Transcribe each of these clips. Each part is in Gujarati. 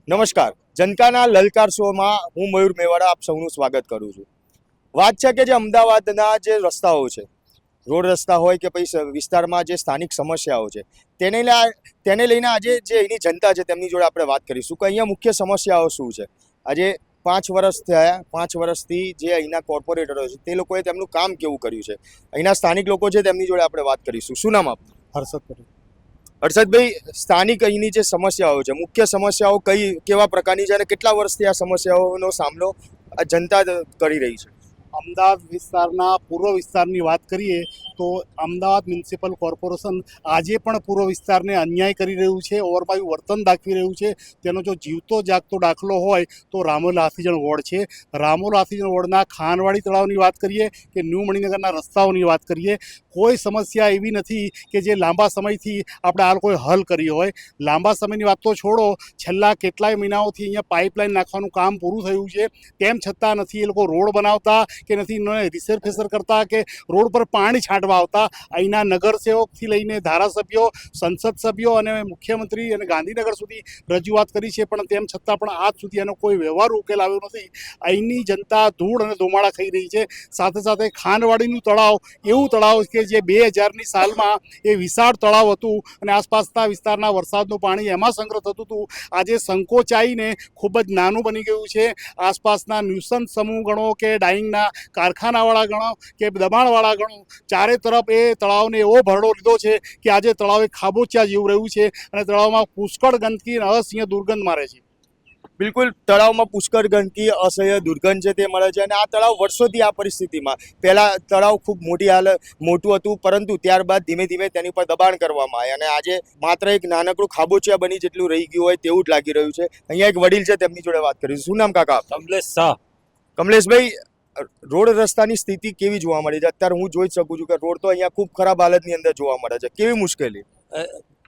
નમસ્કાર, જનતાના લલકાર શોમાં હું મયુર મેવાડા આપ સૌનું સ્વાગત કરું છું। વાત છે કે જે અમદાવાદના જે રસ્તાઓ છે, રોડ રસ્તા હોય કે પછી વિસ્તારમાં જે સ્થાનિક સમસ્યાઓ છે તેને લઈને આજે જે અહીંની જનતા છે તેમની જોડે આપણે વાત કરીશું કે અહીંયા મુખ્ય સમસ્યાઓ શું છે। આજે 5 વર્ષ થયા, 5 વર્ષથી જે અહીંના કોર્પોરેટરો છે તે લોકોએ તેમનું કામ કેવું કર્યું છે, અહીંના સ્થાનિક લોકો છે તેમની જોડે આપણે વાત કરીશું। શું નામ આપનું? હર્ષદ પટેલ। હર્ષદભાઈ, સ્થાનિક અહીંની જે સમસ્યાઓ છે, મુખ્ય સમસ્યાઓ કેવા પ્રકારની છે અને કેટલા વર્ષથી આ સમસ્યાઓનો સામનો આ જનતા કરી રહી છે? અમદાવાદ વિસ્તારના પૂર્વ વિસ્તારની વાત કરીએ તો અમદાવાદ મ્યુનિસિપલ કોર્પોરેશન આજે પણ પૂર્વ વિસ્તારને અન્યાય કરી રહ્યું છે, ઓવરપાયું વર્તન દાખવી રહ્યું છે। તેનો જો જીવતો જાગતો દાખલો હોય તો રામોલ હાથીજણ વોર્ડ છે। રામોલ હાથીજણ વોર્ડના ખાનવાડી તળાવની વાત કરીએ કે ન્યૂ મણિનગરના રસ્તાઓની વાત કરીએ, કોઈ સમસ્યા એવી નથી કે જે લાંબા સમયથી આપણે આ લોકોએ હલ કરી હોય। લાંબા સમયની વાત તો છોડો, છેલ્લા કેટલાય મહિનાઓથી અહીંયા પાઇપલાઇન નાખવાનું કામ પૂરું થયું છે, તેમ છતાં નથી એ લોકો રોડ બનાવતા કે નથી રિસેર ફેસર કરતા કે રોડ પર પાણી છાંટવા આવતા। અહીંના નગરસેવકથી લઈને ધારાસભ્યો, સંસદ સભ્યો અને મુખ્યમંત્રી અને ગાંધીનગર સુધી રજૂઆત કરી છે, પણ તેમ છતાં પણ આજ સુધી એનો કોઈ વ્યવહારુ ઉકેલ આવ્યો નથી। અહીંની જનતા ધૂળ અને ધુમાડા ખાઈ રહી છે। સાથે સાથે ખાનવાડીનું તળાવ એવું તળાવ કે જે 2000ની સાલમાં એ વિશાળ તળાવ હતું અને આસપાસના વિસ્તારના વરસાદનું પાણી એમાં સંગ્રહ થતું હતું, આજે સંકોચાઈને ખૂબ જ નાનું બની ગયું છે। આસપાસના ન્યુસન્સ સમૂહ ગણો કે ડાઈંગના કારખાનાવાળા ગણો કે દબાણવાળા ગણો, ચારે તરફ એ તળાવને એવો ભરડો લીધો છે કે આજે તળાવ એક ખાબોચિયા જેવું રહ્યું છે અને તળાવમાં પુષ્કળ ગંદકી અને અસહ્ય દુર્ગંધ મારે છે। બિલકુલ, તળાવમાં પુષ્કળ ગંદકી, અસહ્ય દુર્ગંધ છે તે મળે છે અને આ તળાવ વર્ષોથી આ પરિસ્થિતિમાં, પહેલા તળાવ ખૂબ મોટું હતું, પરંતુ ત્યારબાદ ધીમે ધીમે તેની પર દબાણ કરવામાં આવ્યા અને આજે માત્ર એક નાનકડું ખાબોચિયા બની જેટલું રહી ગયું હોય તેવું જ લાગી રહ્યું છે। અહીંયા એક વડીલ છે તેમની જોડે વાત કરીશું। શું નામ કાકા? કમલેશ શાહ। કમલેશભાઈ, રોડ રસ્તાની સ્થિતિ કેવી જોવા મળી છે? અત્યારે હું જોઈ શકું છું કે રોડ તો અહીંયા ખૂબ ખરાબ હાલતની અંદર જોવા મળે છે, કેવી મુશ્કેલી?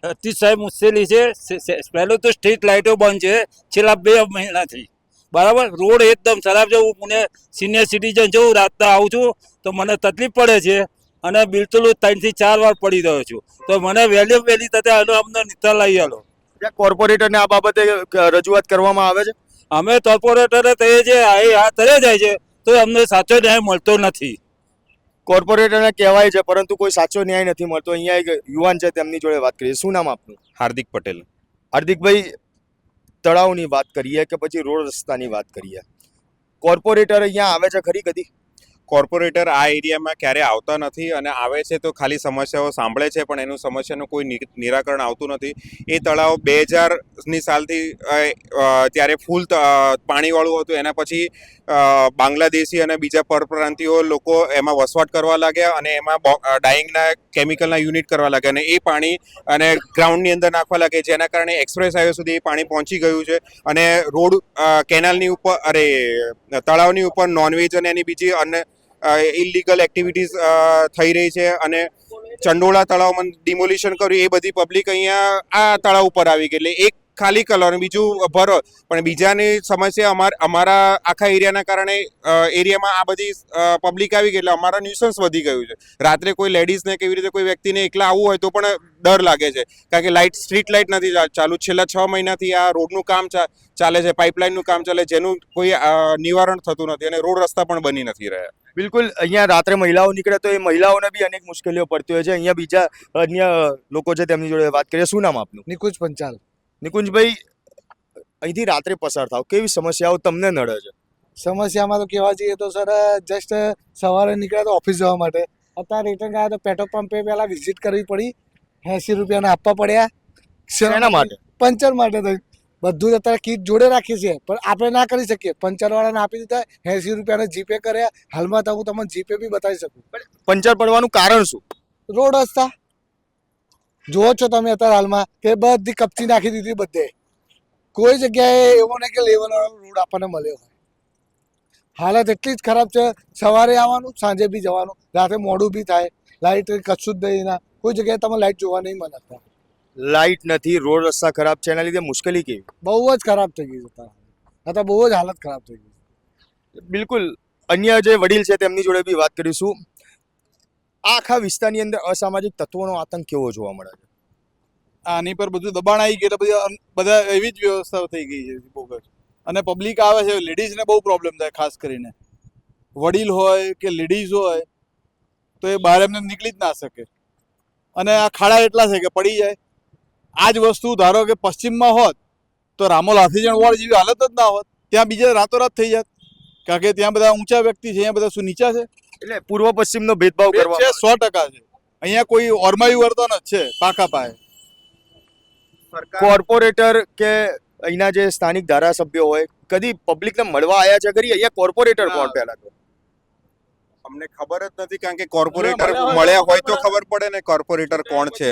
અતિશય મુશ્કેલી છે। પહેલું તો સ્ટ્રીટ લાઇટો બંધ છે છેલ્લા 2 મહિનાથી, બરાબર। રોડ એકદમ ખરાબ છે। હું પુણે સિનિયર સિટીઝન છું, રાતના આવું છું તો મને તકલીફ પડે છે અને બિલકુલ 3 થી 4 વાર પડી રહ્યો છું, તો મને વહેલી તકે અમને નિકાલ લઈ આવો। કોર્પોરેટરને આ બાબતે રજૂઆત કરવામાં આવે છે? અમે કોર્પોરેટરે તે જે હાથ ધરે જાય છે તો અમને સાચો ન્યાય મળતો નથી। કોર્પોરેટરને કહેવાય છે પરંતુ કોઈ સાચો ન્યાય નથી મળતો। અહીંયા એક યુવાન છે તેમની જોડે વાત કરીએ। શું નામ આપનું? હાર્દિક પટેલ। હાર્દિકભાઈ, તળાવની વાત કરીએ કે પછી રોડ રસ્તાની વાત કરીએ, કોર્પોરેટર અહીંયા આવે છે ખરી કદી? કોર્પોરેટર આ એરિયામાં ક્યારે આવતા નથી અને આવે છે તો ખાલી સમસ્યાઓ સાંભળે છે, પણ એનું સમસ્યાનું કોઈ નિરાકરણ આવતું નથી। એ તળાવ 2000ની સાલથી ત્યારે ફૂલ પાણીવાળું હતું, એના પછી બાંગ્લાદેશી અને બીજા પરપ્રાંતિયો લોકો એમાં વસવાટ કરવા લાગ્યા અને એમાં ડાઈંગના કેમિકલના યુનિટ કરવા લાગ્યા અને એ પાણી અને ગ્રાઉન્ડની અંદર નાખવા લાગ્યા, જેના કારણે એક્સપ્રેસ હાઈવે સુધી એ પાણી પહોંચી ગયું છે અને રોડ કેનાલની ઉપર તળાવની ઉપર નોનવેજ અને એની બીજી અન્ય ઇલીગલ એક્ટિવિટીઝ થઈ રહી છે અને ચંડોળા તળાવમાં ડિમોલિશન કર્યું, એ બધી પબ્લિક અહીંયા આ તળાવ ઉપર આવી ગઈ, એટલે એક ખાલી કલર બીજું ભરો, પણ બીજાની સમસ્યા અમારા આખા એરિયાના કારણે એરિયામાં આ બધી પબ્લિક આવી ગઈ એટલે અમારા ન્યુસન્સ વધી ગયું છે। રાત્રે કોઈ લેડીઝને કેવી રીતે કોઈ વ્યક્તિને એકલા આવવું હોય તો પણ ડર લાગે છે, કારણ કે સ્ટ્રીટ લાઇટ નથી ચાલુ। છેલ્લા 6 મહિનાથી આ રોડનું કામ ચાલે છે, પાઇપલાઇનનું કામ ચાલે, જેનું કોઈ નિવારણ થતું નથી અને રોડ રસ્તા પણ બની નથી રહ્યા। બિલકુલ, અહીંયા રાત્રે મહિલાઓ નીકળે તો એ મહિલાઓને બી અનેક મુશ્કેલીઓ પડતી હોય છે। અહીંયા બીજા અન્ય લોકો છે તેમની જોડે વાત કરીએ। શું નામ આપનું? નિકુંજ પંચાલ। નિકુંજભાઈ, અહીંથી રાત્રે પસાર થાવ, કેવી સમસ્યાઓ તમને નડે છે? સમસ્યામાં તો કહેવા જઈએ તો સર, જસ્ટ સવારે નીકળ્યા તો ઓફિસ જવા માટે, અત્યારે રિટર્ન ગયા તો પેટ્રોલ પંપે પહેલાં વિઝિટ કરવી પડી, 80 રૂપિયાના આપવા પડ્યા। શેના માટે? પંચર માટે તો બધું જ અત્યારે કીટ જોડે રાખી છે, પણ આપણે ના કરી શકીએ, પંચરવાળાને આપી દીધા, 80 રૂપિયાને જીપે કર્યા। હાલમાં તો હું તમને જીપે બી બતાવી શકું। પંચર પડવાનું કારણ શું? રોડ રસ્તા જુઓ છો તમે અત્યારે હાલમાં કે બધી કપચી નાખી દીધી બધે, કોઈ જગ્યાએ એવો નહીં કે લેવલવાળો રોડ આપણને મળ્યો હોય। હાલત એટલી જ ખરાબ છે, સવારે આવવાનું, સાંજે બી જવાનું, રાતે મોડું બી થાય, લાઇટ કશું જ નહીં, કોઈ જગ્યાએ તમે લાઇટ જોવા નહીં મળે। લાઇટ નથી, રોડ રસ્તા ખરાબ છે, એના લીધે મુશ્કેલી કેવી? બહુ જ ખરાબ થઈ ગઈ છે અત્યારે, બહુ જ હાલત ખરાબ થઈ ગઈ છે। બિલકુલ, અન્ય જે વડીલ છે તેમની જોડે બી વાત કરીશું। આખા વિસ્તારની અંદર અસામાજિક તત્વોનો આતંક કેવો જોવા મળે છે? આની પર બધું દબાણ આવી ગયું એટલે બધા એવી જ વ્યવસ્થા થઈ ગઈ છે બોગસ. અને પબ્લિક આવે છે, લેડીઝને બહુ પ્રોબ્લેમ થાય, ખાસ કરીને વડીલ હોય કે લેડીઝ હોય તો એ બહાર એમને નીકળી જ ના શકે. અને આ ખાડા એટલા છે કે પડી જાય. આ જ વસ્તુ ધારો કે પશ્ચિમમાં હોત તો રામોલ હાથીજણ વોર્ડ જેવી હાલત જ ના હોત. ત્યાં બીજે રાતોરાત થઈ જાત, કારણ કે ત્યાં બધા ઊંચા વ્યક્તિ છે, અહીંયા બધા શું નીચા છે. એટલે પૂર્વ પશ્ચિમનો ભેદભાવ છે કરવા 100% છે. અહીંયા કોઈ ઓરમાયું વર્તન જ છે પાકા પાયે. કોર્પોરેટર કે અહીંના જે સ્થાનિક ધારાસભ્યો હોય કદી પબ્લિકને મળવા આવ્યા છે ખરી? અહીંયા કોર્પોરેટર કોણ પહેલા તો? અમને ખબર જ નથી, કારણ કે કોર્પોરેટર મળ્યા હોય તો ખબર પડે ને કોર્પોરેટર કોણ છે.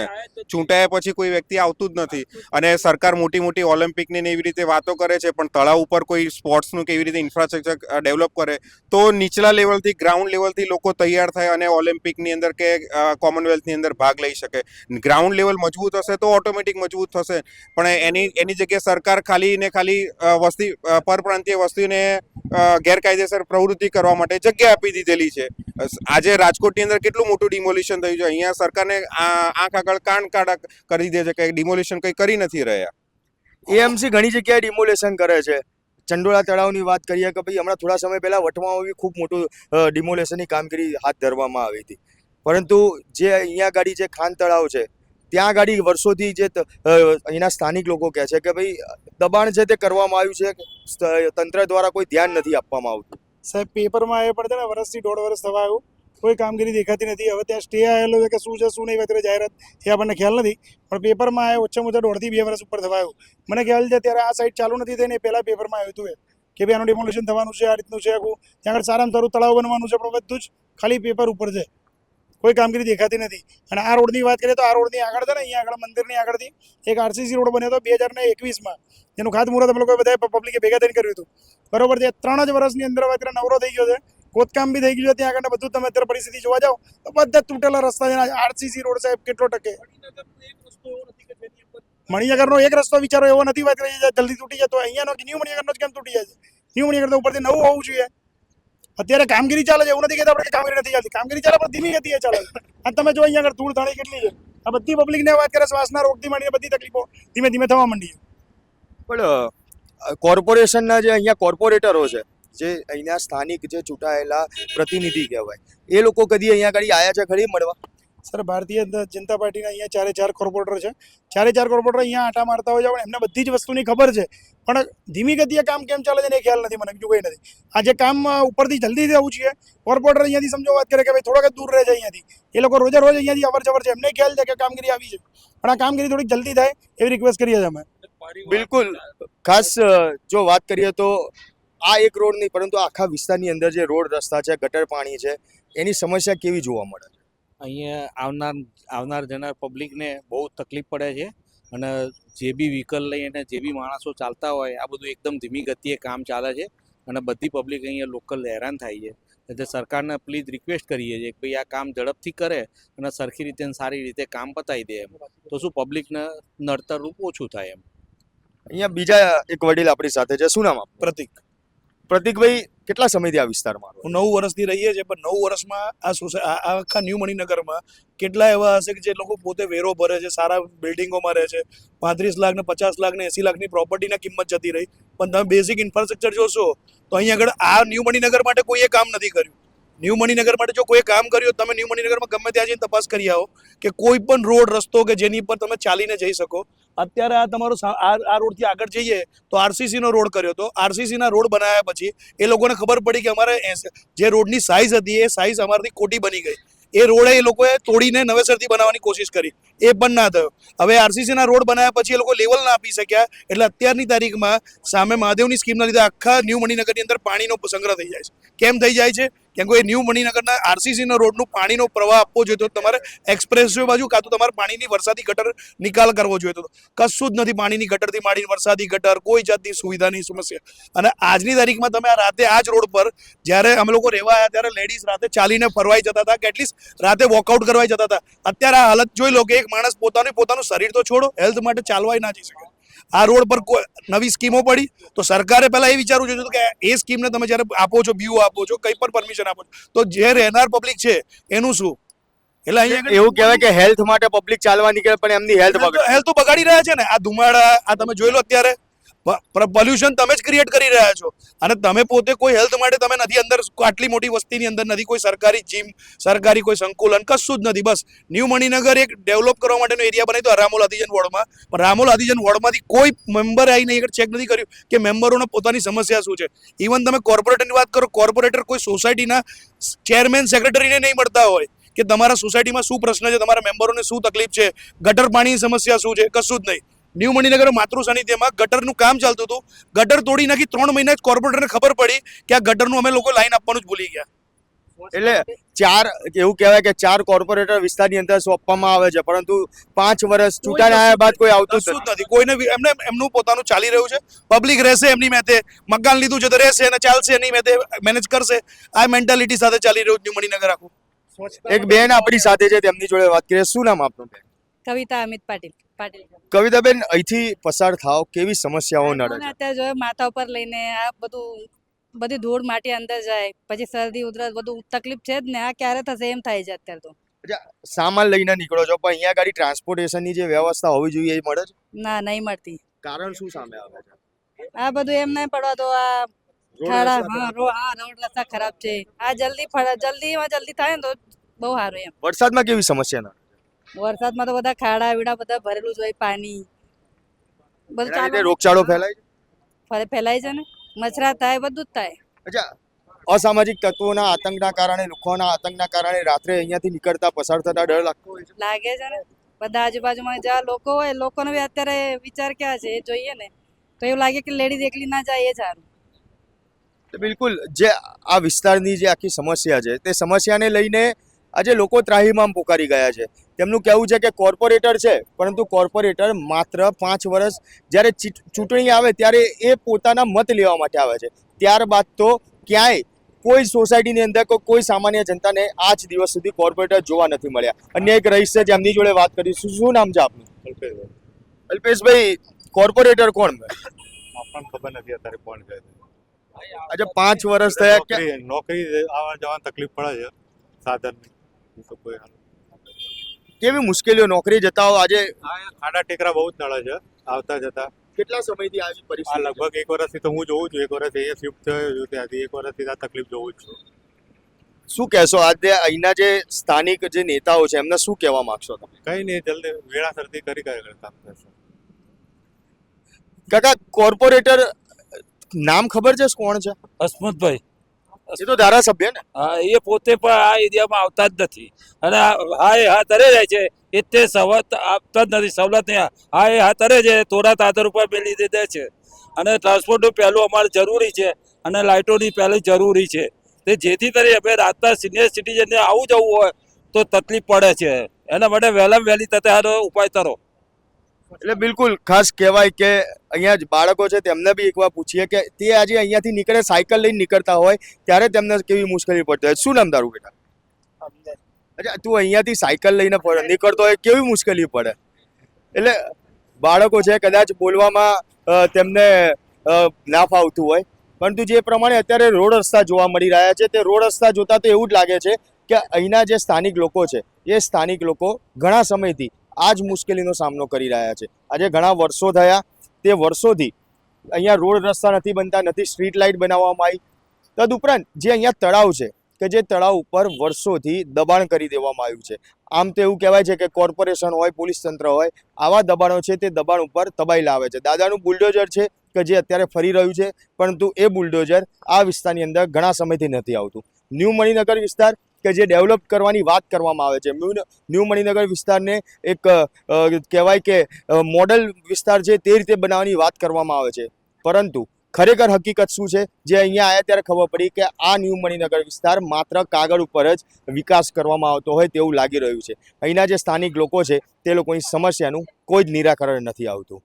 ચૂંટાયા પછી કોઈ વ્યક્તિ આવતું જ નથી. અને સરકાર મોટી મોટી ઓલિમ્પિકની ને એવી રીતે વાતો કરે છે, પણ તળાવ ઉપર કોઈ સ્પોર્ટ્સનું કેવી રીતે ઇન્ફ્રાસ્ટ્રક્ચર ડેવલપ કરે તો નીચલા લેવલથી, ગ્રાઉન્ડ લેવલથી લોકો તૈયાર થાય અને ઓલિમ્પિકની અંદર કે કોમનવેલ્થની અંદર ભાગ લઈ શકે. ગ્રાઉન્ડ લેવલ મજબૂત હશે તો ઓટોમેટિક મજબૂત થશે. પણ એની જગ્યાએ સરકાર ખાલી ને ખાલી વસ્તી, પરપ્રાંતીય વસ્તીને ગેરકાયદેસર પ્રવૃત્તિ કરવા માટે જગ્યા આપી દીધેલી છે. આજે રાજકોટની અંદર કેટલું મોટું ડિમોલિશન થયું છે. અહીંયા સરકારને આંખ આગળ કાન કાઢા કરી દે છે કે ડિમોલિશન કંઈ કરી નથી રહ્યા. એએમસી ઘણી જગ્યાએ ડિમોલેશન કરે છે. ચંડોળા તળાવની વાત કરીએ કે ભાઈ હમણાં થોડા સમય પહેલા વટવામાં બી ખૂબ મોટું ડિમોલેશનની કામગીરી હાથ ધરવામાં આવી હતી. પરંતુ જે અહીંયા ગાડી જે ખાન તળાવ છે ત્યાં ગાડી વર્ષોથી જે અહીંના સ્થાનિક લોકો કહે છે કે ભાઈ દબાણ છે તે કરવામાં આવ્યું છે, તંત્ર દ્વારા કોઈ ધ્યાન નથી આપવામાં આવતું. સાહેબ પેપરમાં એ પણ છે ને વર્ષથી 1.5 વર્ષ થવા આવ્યું, કોઈ કામગીરી દેખાતી નથી. હવે ત્યાં સ્ટે આવેલો છે કે શું છે શું નહીં અત્યારે જાહેરાત એ આપણને ખ્યાલ નથી, પણ પેપરમાં એ ઓછામાં ઓછા 1.5 થી 2 વર્ષ ઉપર થવા આવ્યું. મને ખ્યાલ છે ત્યારે આ સાઇટ ચાલુ નથી થઈને પહેલાં પેપરમાં આવ્યું હતું કે ભાઈ આનું ડિમોલિશન થવાનું છે, આ રીતનું છે, આખું ત્યાં આગળ સારામાં સારું તળાવ બનવાનું છે, પણ બધું જ ખાલી પેપર ઉપર છે, કોઈ કામગીરી દેખાતી નથી. અને આ રોડની વાત કરીએ તો આ રોડની આગળ છે ને અહીંયા આગળ મંદિરની આગળથી એક આરસીસી રોડ બન્યો હતો 2021માં, જેનું ખાતમુહૂર્ત અમે લોકો બધા પબ્લિકે ભેગા થઈને કર્યું હતું. બરોબર છે. 3 જ વર્ષની અંદર અત્યારે નવરો થઈ ગયો છે, ખોદકામ બી થઈ ગયું છે ત્યાં આગળ. બધું તમે અત્યારે પરિસ્થિતિ જોવા જાઓ તો બધા તૂટેલા રસ્તા છે. આરસીસી રોડ સાહેબ કેટલો ટકે? મણિનગરનો એક રસ્તો વિચારો એવો નથી વાત કરી જલ્દી તૂટી જાય, તો અહીંયાનો ન્યૂ મણિનગરનો જ કેમ તૂટી જાય છે? ન્યૂ મણિનગર તો ઉપરથી નવું હોવું જોઈએ. અત્યારે કામગીરી ચાલે છે, એવું નથી કહેતા આપણે કામગીરી નથી ચાલતી, કામગીરી ચાલે પણ ધીમી ગતિએ ચાલે છે. અને તમે જો અહીંયા આગળ ધૂળ ધાણી કેટલી છે. આ બધી પબ્લિકને વાત કરે, શ્વાસના રોગથી માંડીને બધી તકલીફો ધીમે ધીમે થવા માંડી છે. પણ કોર્પોરેશનના જે અહીંયા કોર્પોરેટરો છે, જે અહીંના સ્થાનિક જે ચૂંટાયેલા પ્રતિનિધિ કહેવાય, એ લોકો કદી અહીંયા આગળ આવ્યા છે ખરી મળવા? સર ભારતીય જનતા પાર્ટીના અહીંયા 4 કોર્પોરેટર છે. 4 કોર્પોરેટર અહીંયા આટા મારતા હોય છે, પણ એમને બધી જ વસ્તુની ખબર છે, પણ ધીમી ગતિએ કામ કેમ ચાલે છે એ ખ્યાલ નથી મને, બીજું કંઈ નથી. આ જે કામ ઉપરથી જલ્દી થવું જોઈએ, કોર્પોરેટર અહીંયાથી સમજો વાત કરે કે ભાઈ થોડોક દૂર રહે છે અહીંયાથી, એ લોકો રોજે રોજ અહીંયાથી અવર જવર છે, એમને ખ્યાલ છે કે કામગીરી આવી છે, પણ આ કામગીરી થોડીક જલ્દી થાય એવી રિક્વેસ્ટ કરીએ છીએ અમે. બિલકુલ. ખાસ જો વાત કરીએ તો આ એક રોડ નહીં, પરંતુ આખા વિસ્તારની અંદર જે રોડ રસ્તા છે, ગટર પાણી છે, એની સમસ્યા કેવી જોવા મળે છે? અહીંયા આવનાર જનાર પબ્લિકને બહુ તકલીફ પડે છે. અને જે બી વ્હીકલ લઈને જે બી માણસો ચાલતા હોય આ બધું એકદમ ધીમી ગતિએ કામ ચાલે છે અને બધી પબ્લિક અહીંયા લોકલ હેરાન થાય છે. એટલે સરકારને પ્લીઝ રિક્વેસ્ટ કરીએ છીએ કે ભાઈ આ કામ ઝડપથી કરે અને સરખી રીતે અને સારી રીતે કામ પતાવી દે, એમ તો શું પબ્લિકને નડતરરૂપ ઓછું થાય એમ. અહીંયા બીજા એક વડીલ આપણી સાથે છે, શું નામ આપનું? પ્રતિક. પ્રતિકભાઈ, કેટલા સમયથી આ વિસ્તારમાં રહો? 9 વર્ષથી રહીએ છીએ, પણ 9 વર્ષમાં આ આખા ન્યૂ મણિનગરમાં કેટલા એવા હશે કે જે લોકો પોતે વેરો ભરે છે, સારા બિલ્ડિંગોમાં રહે છે, 35 લાખ ને 50 લાખ ને 80 લાખની પ્રોપર્ટીના કિંમત જતી રહી. પણ તમે બેઝિક ઇન્ફ્રાસ્ટ્રક્ચર જોશો તો અહીંયા આગળ આ ન્યૂ મણિનગર માટે કોઈએ કામ નથી કર્યું. ન્યૂ મણિનગર માટે જો કોઈ કામ કર્યું, તમે ન્યૂ મણિનગરમાં ગમે ત્યાં જઈને તપાસ કરી આવો કે કોઈ પણ રોડ રસ્તો કે જેની પર તમે ચાલીને જઈ શકો. અત્યારે આ તમારો આ રોડથી આગળ જઈએ તો આરસીસીનો રોડ કર્યો હતો. આરસીસીના રોડ બનાવ્યા પછી એ લોકોને ખબર પડી કે અમારે જે રોડની સાઇઝ હતી એ સાઇઝ અમારાથી ખોટી બની ગઈ. એ રોડે એ લોકોએ તોડીને નવેસરથી બનાવવાની કોશિશ કરી, એ પણ ના થયો. હવે આરસીસીના રોડ બનાવ્યા પછી એ લોકો લેવલ ના આપી શક્યા, એટલે અત્યારની તારીખમાં સામે મહાદેવની સ્કીમના લીધે આખા ન્યૂ મણિનગરની અંદર પાણીનો સંગ્રહ થઈ જાય છે. કેમ થઈ જાય છે? કેમ કે ન્યૂ મણિનગરના આરસીસીના રોડનું પાણીનો પ્રવાહ આપવો જોઈએ તો તમારે એક્સપ્રેસવે બાજુ કાં તો તમારે પાણીની વરસાદી ગટર નિકાલ કરવો જોઈએ. તો કશું જ નથી, પાણીની ગટરથી માંડીને વરસાદી ગટર, કોઈ જાતની સુવિધાની સમસ્યા. અને આજની તારીખમાં તમે આ રાતે આ જ રોડ પર જ્યારે અમે લોકો રહેવા આવ્યા ત્યારે લેડીઝ રાતે ચાલીને ફરવાઈ જતા હતા કે એટલીસ્ટ રાતે વોકઆઉટ કરવાઈ જતા હતા. અત્યારે આ હાલત જોઈ લો કે એક માણસ પોતાનું શરીર તો છોડો, હેલ્થ માટે ચાલવાય ના જઈ શકે. આ રોડ પર કોઈ નવી સ્કીમો પડી તો સરકારે પહેલા એ વિચારવું જોઈએ કે એ સ્કીમને તમે જ્યારે આપો છો, બીયુ આપો છો, કંઈ પણ પરમિશન આપો છો, તો જે રહેનાર પબ્લિક છે એનું શું? એટલે અહીંયા એવું કહેવાય કે હેલ્થ માટે પબ્લિક ચાલવા નીકળે પણ એમની હેલ્થ બગડે. હેલ્થ તો બગાડી રહ્યા છે ને. આ ધુમાડા, આ તમે જોઈ લો અત્યારે પોલ્યુશન તમે જ ક્રિએટ કરી રહ્યા છો, અને તમે પોતે કોઈ હેલ્થ માટે તમે નથી અંદર, આટલી મોટી વસ્તીની અંદર નથી કોઈ સરકારી જીમ, સરકારી કોઈ સંકુલન, કશું જ નથી. બસ ન્યૂ મણિનગર એક ડેવલપ કરવા માટેનો એરિયા બનાવી તો રામોલ આદિજન વોર્ડમાં, પણ રામોલ આદિજન વોર્ડમાંથી કોઈ મેમ્બરે આવીને એક ચેક નથી કર્યું કે મેમ્બરોને પોતાની સમસ્યા શું છે. ઇવન તમે કોર્પોરેટરની વાત કરો, કોર્પોરેટર કોઈ સોસાયટીના ચેરમેન સેક્રેટરીને નહીં મળતા હોય કે તમારા સોસાયટીમાં શું પ્રશ્ન છે, તમારા મેમ્બરોને શું તકલીફ છે, ગટર પાણીની સમસ્યા શું છે, કશું જ નહીં. ન્યૂ મણિનગર માતૃ સાનિધ્યમાં ગટરનું કામ ચાલતું હતું, ગટર તોડી નાખી 3 મહિના જ કોર્પોરેટરને ખબર પડી કે આ ગટરનું અમે લોકો લાઈન આપવાનું જ ભૂલી ગયા. એટલે એવું કહેવાય કે 4 કોર્પોરેટર વિસ્તારની અંદર સોંપવામાં આવે છે, પરંતુ 5 વર્ષ ચૂંટાણા આવ્યા બાદ કોઈ આવતું જ કશું જ નથી. કોઈને એમનું પોતાનું ચાલી રહ્યું છે, પબ્લિક રહેશે એમની મેતે, મકાન લીધું છે તો રહેશે અને ચાલશે એની મેતે, મેનેજ કરશે. આ મેન્ટાલિટી સાથે ચાલી રહ્યું ન્યૂ મણિનગર આખું. એક બેન આપણી સાથે છે, તેમની જોડે વાત કરીએ. શું નામ આપનું બેન? કવિતા અમિત પાટીલ. કવિતાબેન, અહીંથી પસાર થાવ, કેવી સમસ્યાઓ નડે છે? અત્યારે જો માથા ઉપર લઈને આ બધી ધૂળ માટી અંદર જાય, પછી શરદી ઉધરસ બધું તકલીફ છે જ ને. આ ક્યારે થશે એમ થાય છે અત્યારે તો. સામાન લઈને નીકળો છો, પણ અહીંયા ગાડી ટ્રાન્સપોર્ટેશનની જે વ્યવસ્થા હોવી જોઈએ એ મળે છે? ના, નહીં મળતી. કારણ શું સામે આવે છે? આ બધું એમ નહીં પડવા તો આ ખાડા, રોડ રસ્તા ખરાબ છે. આ જલ્દી થાય ને તો બહુ સારું એમ. વરસાદમાં કેવી સમસ્યા નડે? વરસાદમાં તો બધા ખાડા વીડા બધા ભરેલું જ હોય, પાણી બધું એના લીધે રોગચાળો ફેલાય છે? ફેલાય છે ને, મચ્છરા થાય, બધું જ થાય. અચ્છા, અસામાજિક તત્વોના આતંકના કારણે, લોકોના આતંકના કારણે રાત્રે અહીંયાથી નીકળતા પસાર થતા ડર લાગતો હોય છે? લાગે છે ને. બધા આજુબાજુમાં જ્યાં લોકો હોય, લોકોનો બી અત્યારે વિચાર ક્યાં છે એ જોઈએ ને. તો એવું લાગે કે લેડીઝ એકલી ના જાય એ સારું. બિલકુલ, જે આ વિસ્તારની જે આખી સમસ્યા છે, તે સમસ્યાને લઈને આજે લોકો ત્રાહિમામ પોકારી ગયા છે. તેમનું કહેવું છે કે કોર્પોરેટર છે, પરંતુ કોર્પોરેટર માત્ર 5 વર્ષ જ્યારે ચૂંટણી આવે ત્યારે એ પોતાના મત લેવા માટે આવે છે. ત્યારબાદ તો ક્યાંય કોઈ સોસાયટીની અંદર કોઈ સામાન્ય જનતાને આજ દિવસ સુધી કોર્પોરેટર જોવા નથી મળ્યા. અન્ય એક રહીશ છે, જેમની જોડે વાત કરીશું. શું નામ છે આપનું? અલ્પેશભાઈ, કોર્પોરેટર કોણ? આપણને ખબર નથી અત્યારે કોણ છે. આજે 5 વર્ષ થયા કે નોકરી આવવા જવાની તકલીફ પડે છે, સાધન કેવી મુશ્કેલીઓ નોકરી જતા હો? આજે ખાડા ટેકરા બહુ જ નડે છે આવતા જતા. કેટલા સમયથી આવી આ પરિસ્થિતિ? લગભગ 1 વર્ષથી તો હું જોઉં છું, 1 વર્ષ અહીંયા શિફ્ટ થયો છું, ત્યાંથી 1 વર્ષથી આ તકલીફ જોઉં જ છું. શું કહેશો આજે અહીંના જે સ્થાનિક જે નેતાઓ છે એમને શું કહેવા માંગશો તમે? કઈ નહીં, જલ્દી વેળાસરથી કરી કામ કરશે. કાકા, કોર્પોરેટર નામ ખબર છે કોણ છે? હસમુખભાઈ. એ તો ધારાસભ્ય ને? હા, એ પોતે પણ આ એરિયામાં આવતા જ નથી, અને હા તરે જાય છે. એ તે સવલત આપતા જ નથી, સવલત નહીં. હા તરે છે, થોડા તાતર ઉપર મેળવી દે છે. અને ટ્રાન્સપોર્ટનું પહેલું અમારે જરૂરી છે, અને લાઇટોની પહેલી જરૂરી છે. તે જેથી કરી અમે રાતના સિનિયર સિટીઝનને આવું જવું હોય તો તકલીફ પડે છે. એના માટે વહેલામાં વહેલી તકે આનો ઉપાય કરો. એટલે બિલકુલ ખાસ કહેવાય કે અહીંયા જ બાળકો છે તેમને બી એકવાર પૂછીએ કે તે આજે અહીંયાથી નીકળે, સાયકલ લઈને નીકળતા હોય ત્યારે તેમને કેવી મુશ્કેલી પડતી હોય. શું નામ તારું બેટા? અચ્છા, તું અહીંયાથી સાયકલ લઈને નીકળતો હોય, કેવી મુશ્કેલી પડે? એટલે બાળકો છે, કદાચ બોલવામાં તેમને ના ફાવતું હોય, પરંતુ જે પ્રમાણે અત્યારે રોડ રસ્તા જોવા મળી રહ્યા છે, તે રોડ રસ્તા જોતા તો એવું જ લાગે છે કે અહીંના જે સ્થાનિક લોકો છે એ સ્થાનિક લોકો ઘણા સમયથી આ જ મુશ્કેલીનો સામનો કરી રહ્યા છે. આજે ઘણા વર્ષો થયા, તે વર્ષોથી અહીંયા રોડ રસ્તા નથી બનતા, નથી સ્ટ્રીટ લાઇટ બનાવવામાં આવી. તદુપરાંત જે અહીંયા તળાવ છે કે જે તળાવ ઉપર વર્ષોથી દબાણ કરી દેવામાં આવ્યું છે. આમ તો એવું કહેવાય છે કે કોર્પોરેશન હોય, પોલીસ તંત્ર હોય, આવા દબાણો છે તે દબાણ ઉપર તબાઈ લાવે છે. દાદાનું બુલડોઝર છે કે જે અત્યારે ફરી રહ્યું છે, પરંતુ એ બુલડોઝર આ વિસ્તારની અંદર ઘણા સમયથી નથી આવતું. ન્યૂ મણિનગર વિસ્તાર કે જે ડેવલપ કરવાની વાત કરવામાં આવે છે, ન્યૂ મણિનગર વિસ્તારને એક કહેવાય કે મોડલ વિસ્તાર છે તે રીતે બનાવવાની વાત કરવામાં આવે છે, પરંતુ ખરેખર હકીકત શું છે જે અહીંયા આવ્યા ત્યારે ખબર પડી કે આ ન્યૂ મણિનગર વિસ્તાર માત્ર કાગળ ઉપર જ વિકાસ કરવામાં આવતો હોય તેવું લાગી રહ્યું છે. અહીંના જે સ્થાનિક લોકો છે તે લોકોની સમસ્યાનું કોઈ જ નિરાકરણ નથી આવતું.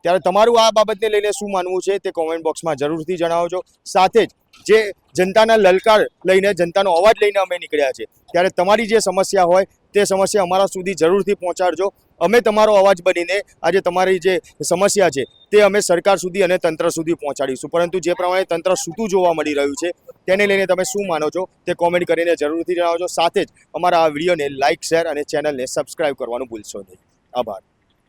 ત્યારે તમારું આ બાબતને લઈને શું માનવું છે તે કોમેન્ટ બોક્સમાં જરૂરથી જણાવજો. સાથે જ જે જનતાના લલકાર લઈને, જનતાનો અવાજ લઈને અમે નીકળ્યા છે, ત્યારે તમારી જે સમસ્યા હોય તે સમસ્યા અમારા સુધી જરૂરથી પહોંચાડજો. અમે તમારો અવાજ બનીને આજે તમારી જે સમસ્યા છે તે અમે સરકાર સુધી અને તંત્ર સુધી પહોંચાડીશું. પરંતુ જે પ્રમાણે તંત્ર સૂતું જોવા મળી રહ્યું છે તેને લઈને તમે શું માનો છો તે કોમેન્ટ કરીને જરૂરથી જણાવજો. સાથે જ અમારા આ વિડીયોને લાઇક, શેર અને ચેનલને સબસ્ક્રાઇબ કરવાનું ભૂલશો નહીં. આભાર.